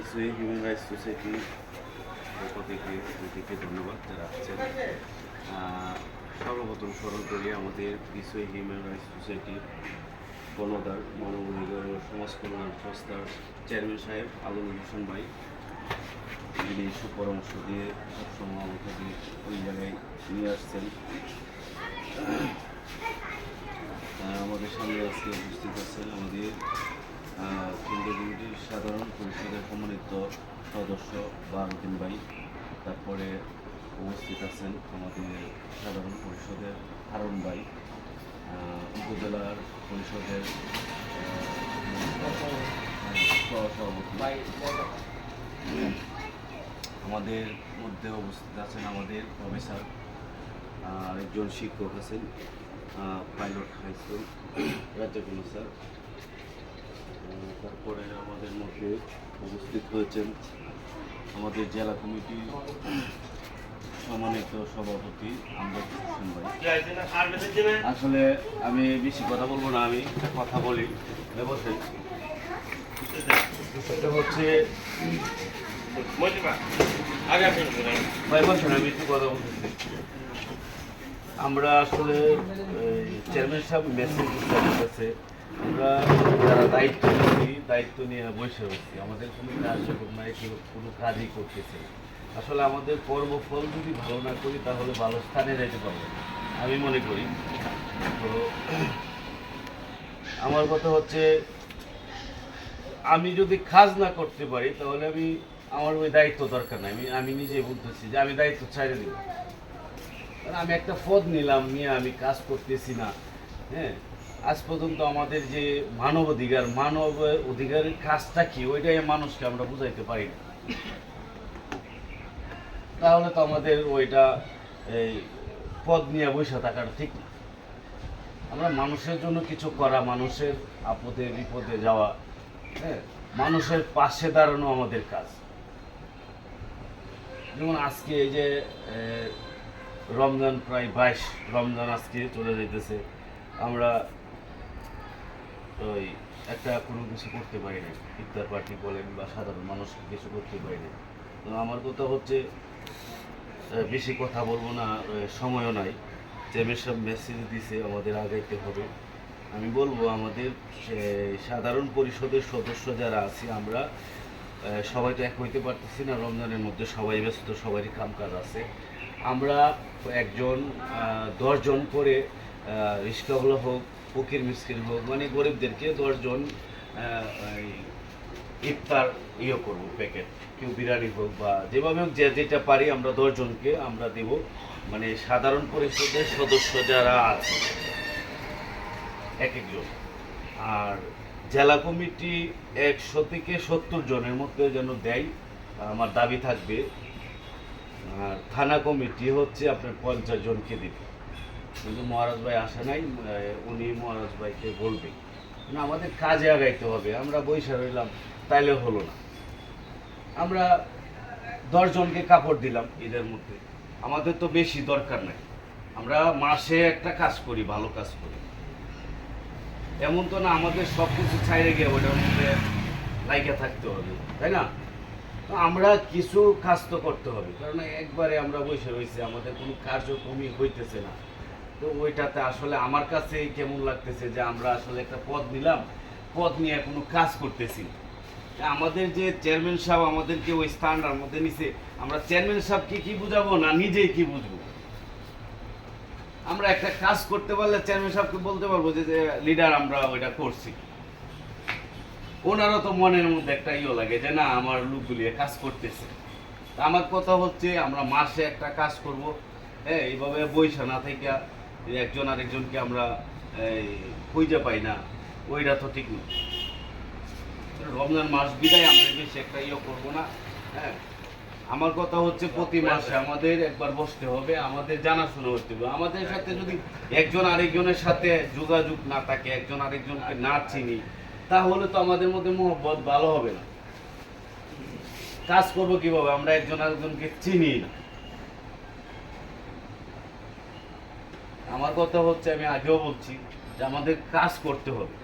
বিশ্বই human rights সোসাইটির পক্ষ থেকে ধন্যবাদ যারা আছেন। সর্বপ্রথম স্মরণ করি আমাদের বিশ্বই হিউম্যান রাইটস সোসাইটির গণদার মানবাধিকার ও সমাজ কল্যাণ সংস্থার চেয়ারম্যান সাহেব আলমগীর হোসেন ভাই, যিনি সুপরামর্শ দিয়ে সবসময় আমাকে ওই জায়গায় নিয়ে আসছেন। আমাদের সামনে আজকে উপস্থিত আছেন আমাদের কেন্দ্রীয় কমিটির সাধারণ পরিষদের সম্মানিত সদস্য বারুদ্দিন ভাই, তারপরে উপস্থিত আছেন আমাদের সাধারণ পরিষদের হারুন ভাই, উপজেলার পরিষদের সহসভাপতি, আমাদের মধ্যে উপস্থিত আছেন আমাদের প্রফেসর, একজন শিক্ষক আছেন পাইলট হাই স্কুল রাজ্যগুলো স্যার। তারপরে আমাদের মধ্যে উপস্থিত হয়েছেন আমাদের জেলা কমিটির সম্মানিত সভাপতি আমজাদ হোসেন ভাই। আসলে আমি বেশি কথা বলবো না, আমি কথা বলি বসে। সেটা হচ্ছে ভাই বলছেন, আমি একটু কথা বলতেছি। আমরা আসলে চেয়ারম্যান সাহেব মেসেজ দিতেছে, আমরা যারা দায়িত্ব নিয়ে বসে হচ্ছি, আমাদের কোনো কার্যক্রম নাই, কোনো কাজই করতেছে। আসলে আমাদের কর্মফল যদি ভালো না করি তাহলে ভালো স্থানে যেতে পারবো আমি মনে করি। তো আমার কথা হচ্ছে, আমি যদি কাজ না করতে পারি তাহলে আমার ওই দায়িত্ব দরকার নাই। আমি নিজে বলতেছি যে আমি দায়িত্ব ছাড়ে দিব। আমি একটা পদ নিলাম, নিয়ে আমি কাজ করতেছি না। হ্যাঁ, আজ পর্যন্ত আমাদের যে মানব অধিকারের কাজটা কি, ওইটাই মানুষকে আমরা বুঝাইতে পারি না। তাহলে তো আমাদের ওইটা এই পদ নিয়ে বসে থাকাটা ঠিক না। আমরা মানুষের জন্য কিছু করা, মানুষের আপদে বিপদে যাওয়া, হ্যাঁ, মানুষের পাশে দাঁড়ানো আমাদের কাজ। যেমন আজকে এই যে রমজান, প্রায় 22 রমজান আজকে চলে যাইতেছে, আমরা ওই একটা কোনো কিছু করতে পারি না। ইফতার পার্টি বলেন বা সাধারণ মানুষ কিছু করতে পারি না। তো আমার কথা হচ্ছে, বেশি কথা বলবো না, সময়ও নাই। চেয়ারম্যান সাহেব মেসেজ দিছে আমাদের আগাইতে হবে। আমি বলবো আমাদের সাধারণ পরিষদের সদস্য যারা আছি, আমরা সবাই তো এক হইতে পারতেছি না। রমজানের মধ্যে সবাই ব্যস্ত, সবারই কাজ আছে। আমরা একজন 10 জন করে রিস্কাওয়ালা হোক, ফকির মিসকিন হোক, মানে গরিবদেরকে 10 জন ইফতার করবো প্যাকেট, কেউ বিরিয়ানি হোক বা যেভাবে হোক, যেটা পারি আমরা 10 জনকে আমরা দেব। মানে সাধারণ পরিষদের সদস্য যারা আছে এক একজন, আর জেলা কমিটি 100 থেকে 70 জনের মধ্যে যেন দেয়, আমার দাবি থাকবে। আর থানা কমিটি হচ্ছে আপনার 50 জনকে দিবে। কিন্তু মহারাজ ভাই আসে নাই, উনি মহারাজ ভাইকে বলবে না, আমাদের কাজে আগাইতে হবে। আমরা বৈশা রইলাম তাইলে হলো না। আমরা 10 জনকে কাপড় দিলাম ঈদের মধ্যে, আমাদের তো বেশি দরকার নাই। আমরা মাসে একটা কাজ করি, ভালো কাজ করি। এমন তো না আমাদের সব কিছু ছাইড়ে গিয়ে ওটার মধ্যে লাইকা থাকতে হবে, তাই না? তো আমরা কিছু কাজ তো করতে হবে, কারণ একবারে আমরা বসে রয়েছি, আমাদের কোনো কার্যক্রমই হইতেছে না। তো ওইটাতে আসলে আমার কাছে কেমন লাগতেছে যে আমরা আসলে একটা পদ নিলাম, পদ নিয়ে কোনো কাজ করতেছি। আমাদের যে চেয়ারম্যান সাহেব আমাদেরকে ওই স্থানটার মধ্যে নিছে, আমরা চেয়ারম্যান সাহেবকে কি বুঝাবো না নিজেই কি বুঝবো? আমরা একটা কাজ করতে পারলে চেয়ারম্যান সাহেবকে বলতে পারবো যে লিডার আমরা ওইটা করছি। ওনারও তো মনের মধ্যে একটা লাগে যে না, আমার লোকগুলি কাজ করতেছে। আমার কথা হচ্ছে, আমরা মাসে একটা কাজ করব। হ্যাঁ, এইভাবে বইসা না থেকে একজন আরেকজনকে আমরা খুঁজে পাই না, ওইটা তো ঠিক না। রমজান মাস বিদায় আমরা বেশি একটা করবো না। হ্যাঁ, আমার কথা হচ্ছে প্রতি মাসে আমাদের একবার বসতে হবে, আমাদের জানাশোনা হতে হবে। আমাদের সাথে যদি একজন আরেকজনের সাথে যোগাযোগ না থাকে, একজন আরেকজনকে না চিনি, তাহলে তো আমাদের মধ্যে মহব্বত ভালো হবে না। কাজ করবো কিভাবে? আমরা একজন আরেকজনকে চিনি না। আমার কথা হচ্ছে, আমি আগেও বলছি যে আমাদের কাজ করতে হবে।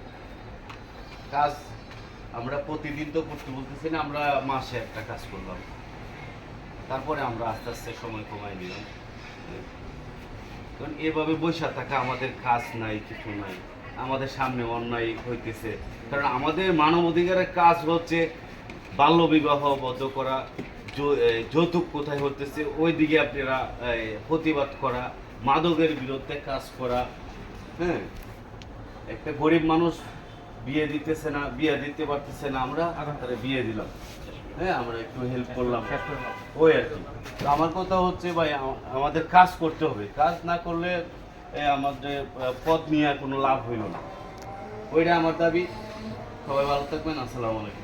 কাজ আমরা প্রতিদিন তো করতে বলতেছি না, আমরা মাসে একটা কাজ করলাম, তারপরে আমরা আস্তে আস্তে সময় কমাই দিলাম। কারণ এভাবে বসে থাকা, আমাদের কাজ নাই, কিছু নাই, আমাদের সামনে অন্যায় হইতেছে। কারণ আমাদের মানব অধিকারের কাজ হচ্ছে বাল্য বিবাহ বন্ধ করা, যৌতুক কোথায় হতেছে ওই দিকে আপনারা প্রতিবাদ করা, মাদকের বিরুদ্ধে কাজ করা। হ্যাঁ, একটা গরিব মানুষ বিয়ে দিতেছে না, বিয়ে দিতে পারতেছে না, আমরা তাহলে বিয়ে দিলাম, হ্যাঁ আমরা একটু হেল্প করলাম, ওই আর কি। তো আমার কথা হচ্ছে ভাই, আমাদের কাজ করতে হবে, কাজ না করলে আমাদের পথ নিয়ে কোনো লাভ হইল না। ওইটা আমার দাবি। সবাই ভালো থাকবেন, আসসালামু আলাইকুম।